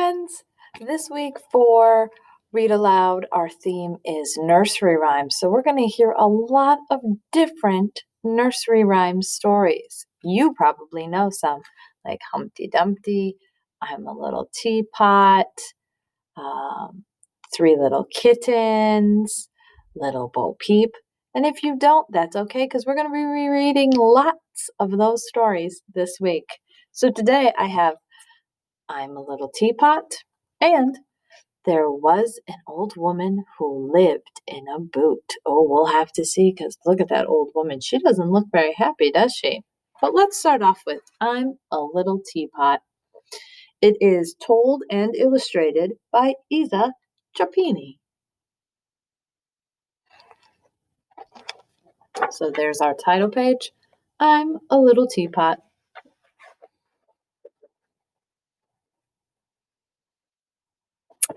friends. This week for Read Aloud, our theme is nursery rhymes. So we're going to hear a lot of different nursery rhyme stories. You probably know some, like Humpty Dumpty, I'm a Little Teapot, Three Little Kittens, Little Bo Peep. And if you don't, that's okay, because we're going to be rereading lots of those stories this week. So today I have I'm a Little Teapot, and there was an old woman who lived in a boot. Oh, we'll have to see, because look at that old woman. She doesn't look very happy, does she? But let's start off with I'm a Little Teapot. It is told and illustrated by Isa Giappini. So there's our title page. I'm a Little Teapot.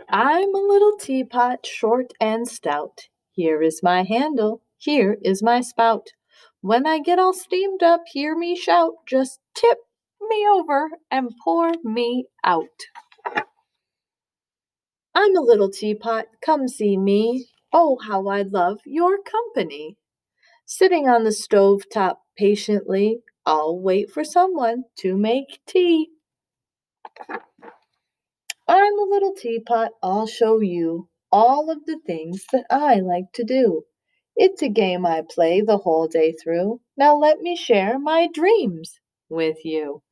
I'm a little teapot, short and stout. Here is my handle, here is my spout. When I get all steamed up, hear me shout. Just tip me over and pour me out. I'm a little teapot, come see me. Oh, how I love your company. Sitting on the stove top patiently, I'll wait for someone to make tea. I'm a little teapot, I'll show you all of the things that I like to do. It's a game I play the whole day through. Now let me share my dreams with you.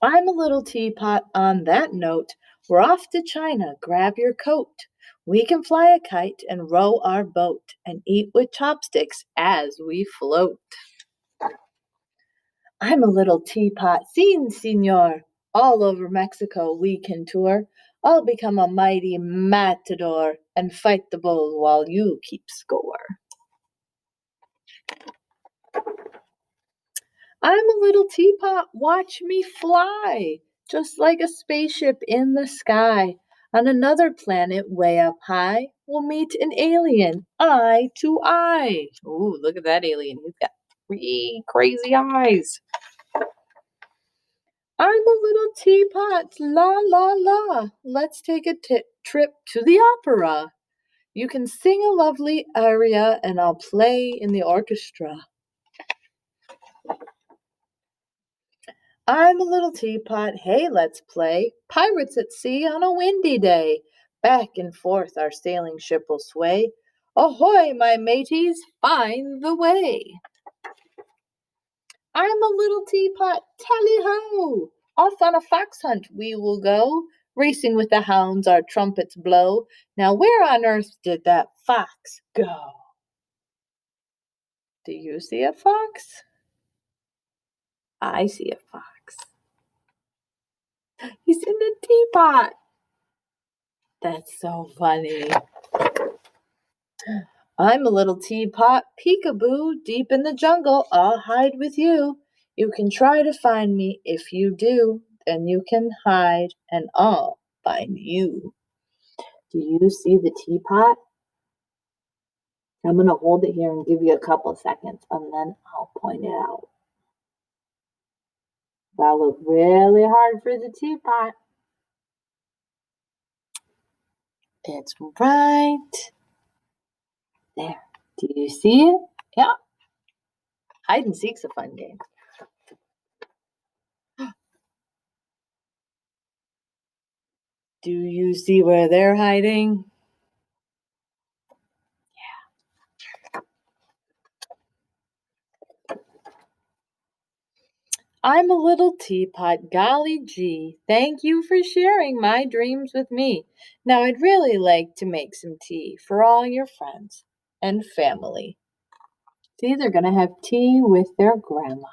I'm a little teapot on that note. We're off to China, grab your coat. We can fly a kite and row our boat and eat with chopsticks as we float. I'm a little teapot, senor. All over Mexico we can tour. I'll become a mighty matador and fight the bull while you keep score. I'm a little teapot, watch me fly, just like a spaceship in the sky. On another planet way up high, we'll meet an alien, eye to eye. Ooh, look at that alien. He's got 3 crazy eyes. I'm a little teapot, la la la. Let's take a trip to the opera. You can sing a lovely aria and I'll play in the orchestra. I'm a little teapot, hey, let's play pirates at sea on a windy day. Back and forth our sailing ship will sway. Ahoy, my mateys, find the way. I'm a little teapot, tally-ho! Off on a fox hunt we will go, racing with the hounds our trumpets blow. Now where on earth did that fox go? Do you see a fox? I see a fox. He's in the teapot. That's so funny. I'm a little teapot, peekaboo, deep in the jungle, I'll hide with you. You can try to find me. If you do, then you can hide and I'll find you. Do you see the teapot? I'm going to hold it here and give you a couple of seconds and then I'll point it out. That'll look really hard for the teapot. It's right there. Do you see it? Yeah. Hide and seek's a fun game. Do you see where they're hiding? I'm a little teapot, golly gee. Thank you for sharing my dreams with me. Now I'd really like to make some tea for all your friends and family. See, they're going to have tea with their grandma.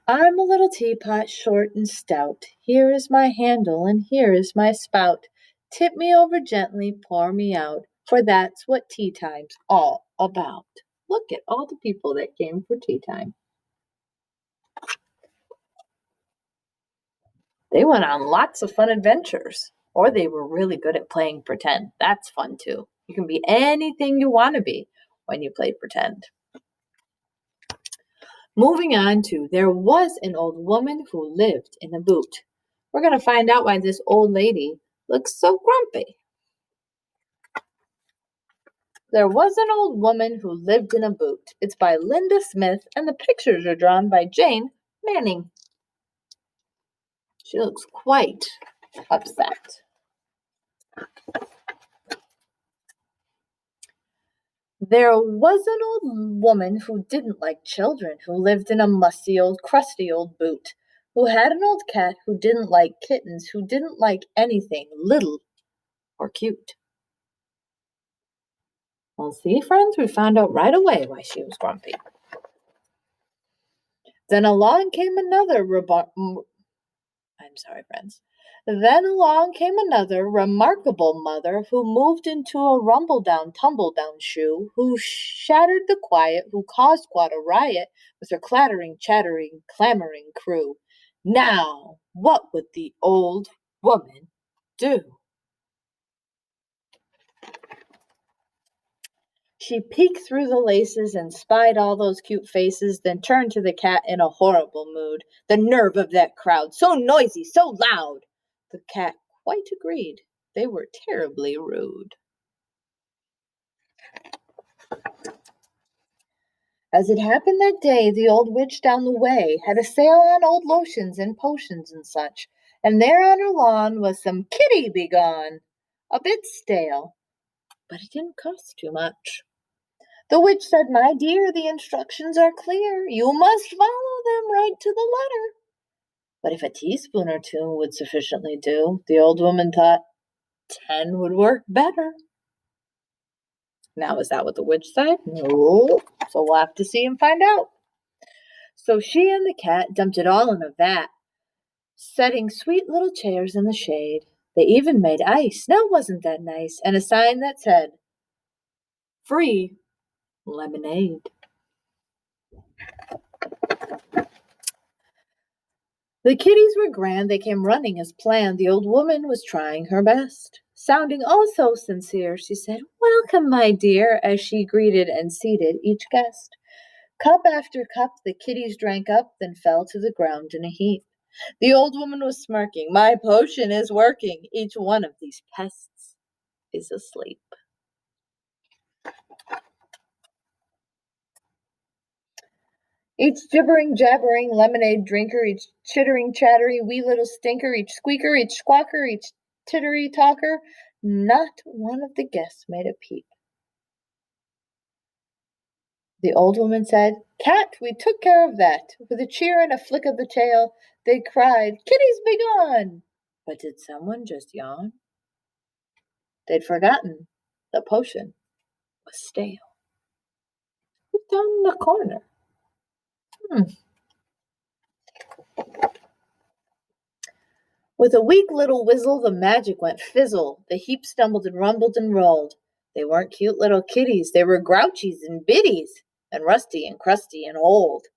I'm a little teapot, short and stout. Here is my handle and here is my spout. Tip me over gently, pour me out, for that's what tea time's all about. Look at all the people that came for tea time. They went on lots of fun adventures, or they were really good at playing pretend. That's fun too. You can be anything you want to be when you play pretend. Moving on to There was an old woman who lived in a boot. We're going to find out why this old lady looks so grumpy. There was an old woman who lived in a boot. It's by Linda Smith, and the pictures are drawn by Jane Manning. She looks quite upset. There was an old woman who didn't like children, who lived in a musty old, crusty old boot, who had an old cat who didn't like kittens, who didn't like anything little or cute. Well, see, friends, we found out right away why she was grumpy. Then along came another friends. Then along came another remarkable mother who moved into a rumble-down, tumble-down shoe, who shattered the quiet, who caused quite a riot with her clattering, chattering, clamoring crew. Now, what would the old woman do? She peeked through the laces and spied all those cute faces, then turned to the cat in a horrible mood. The nerve of that crowd, so noisy, so loud! The cat quite agreed. They were terribly rude. As it happened that day, the old witch down the way had a sale on old lotions and potions and such, and there on her lawn was some kitty begone, a bit stale, but it didn't cost too much. The witch said, "My dear, the instructions are clear. You must follow them right to the letter." But if a teaspoon or two would sufficiently do, the old woman thought 10 would work better. Now, is that what the witch said? No. So we'll have to see and find out. So she and the cat dumped it all in a vat, setting sweet little chairs in the shade. They even made ice. Now, wasn't that nice? And a sign that said, "Free lemonade." The kitties were grand, they came running as planned. The old woman was trying her best. Sounding oh so sincere, she said, "Welcome, my dear," as she greeted and seated each guest. Cup after cup the kitties drank up, then fell to the ground in a heap. The old woman was smirking. "My potion is working. Each one of these pests is asleep." Each gibbering, jabbering lemonade drinker, each chittering, chattery, wee little stinker, each squeaker, each squawker, each tittery talker, not one of the guests made a peep. The old woman said, "Cat, we took care of that." With a cheer and a flick of the tail, they cried, "Kitties, be gone!" But did someone just yawn? They'd forgotten the potion was stale. Who's down in the corner? Hmm. With a weak little whizzle, the magic went fizzle. The heap stumbled and rumbled and rolled. They weren't cute little kitties. They were grouchies and biddies, and rusty and crusty and old.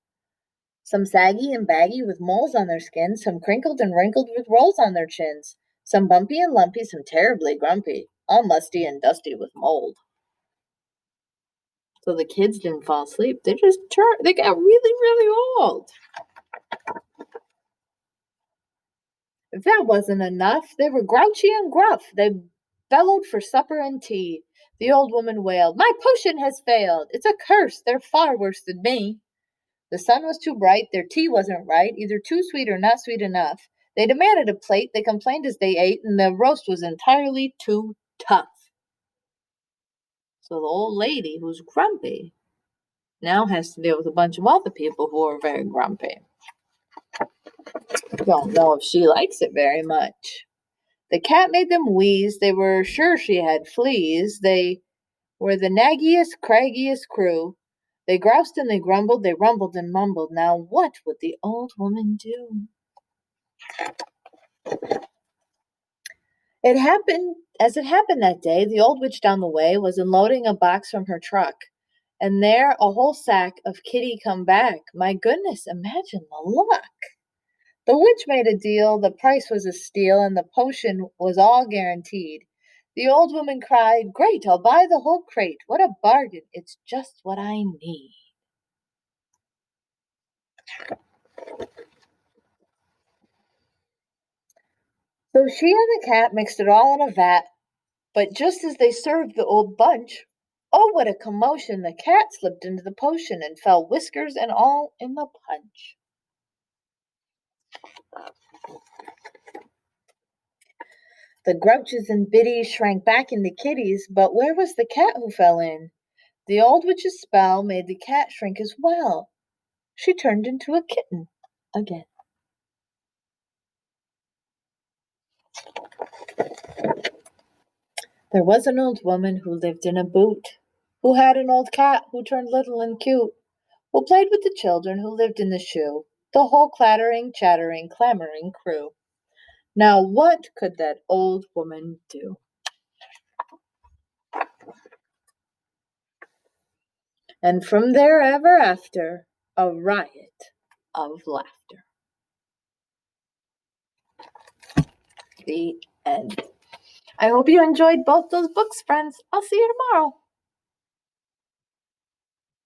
Some saggy and baggy with moles on their skins, some crinkled and wrinkled with rolls on their chins, some bumpy and lumpy, some terribly grumpy, all musty and dusty with mold. So the kids didn't fall asleep. They got really, really old. If that wasn't enough, they were grouchy and gruff. They bellowed for supper and tea. The old woman wailed, "My potion has failed. It's a curse. They're far worse than me." The sun was too bright. Their tea wasn't right, either too sweet or not sweet enough. They demanded a plate. They complained as they ate, and the roast was entirely too tough. So the old lady, who's grumpy, now has to deal with a bunch of other people who are very grumpy. Don't know if she likes it very much. The cat made them wheeze. They were sure she had fleas. They were the naggiest, craggiest crew. They groused and they grumbled. They rumbled and mumbled. Now what would the old woman do? It happened as it happened that day. The old witch down the way was unloading a box from her truck, and there a whole sack of kitty come back. My goodness, imagine the luck! The witch made a deal, the price was a steal, and the potion was all guaranteed. The old woman cried, "Great, I'll buy the whole crate. What a bargain! It's just what I need." So she and the cat mixed it all in a vat, but just as they served the old bunch, oh, what a commotion! The cat slipped into the potion and fell whiskers and all in the punch. The grouches and biddies shrank back into kitties, but where was the cat who fell in? The old witch's spell made the cat shrink as well. She turned into a kitten again. There was an old woman who lived in a boot, who had an old cat who turned little and cute, who played with the children who lived in the shoe, the whole clattering, chattering, clamoring crew. Now what could that old woman do? And from there ever after, a riot of laughter. The end. I hope you enjoyed both those books, friends. I'll see you tomorrow.